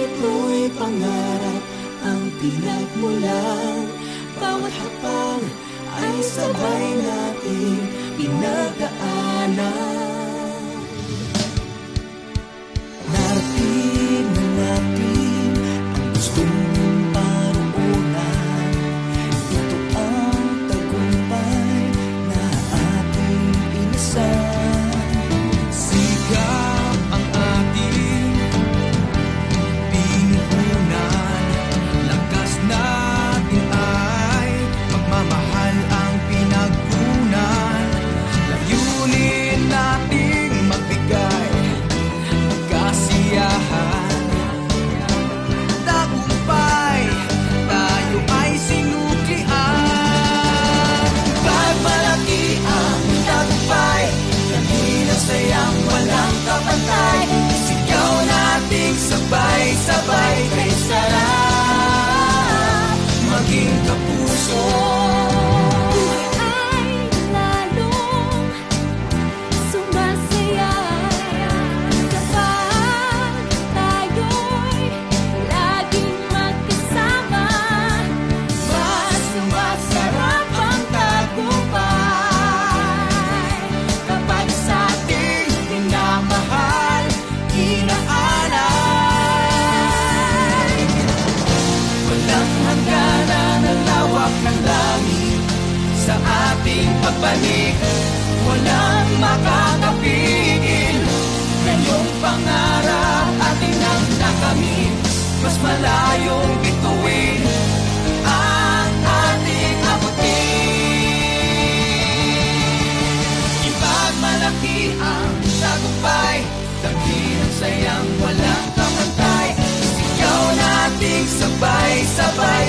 Ito'y pangarap ang pinagmulan. Bawat hakbang ay sabay nating pinagdaanan. Narating na natin ang gustong paroonan. Ito ang tagumpay na ating inasal. Sikap ang ating pinuhunan. Lakas natin ay pagmamahal ang pinagkunan. Layunin nating magbigay ng kasiyahan. Tagumpay, tayo ay sinuklian. Pagmalaki ang tagumpay, dakilang sayang walang kapantay. Sigaw nating sabay-sabay kay sarap maging kapuso. Buhay ay lalong sumasaya kapag tayo'y laging magkasama. Mas sumasarap ang tagumpay kapag sa ating minamahal, inaalay. Walang hangganan ang lawak ng langit sa ating pagbalik. Walang makakapigil. Ngayong pangarap ating nang nakamit. Mas malayong bituin ang ating abutin. Ipagmalaki ang tagumpay, dakilang sayang walang kapantay. Sigaw nating sabay-sabay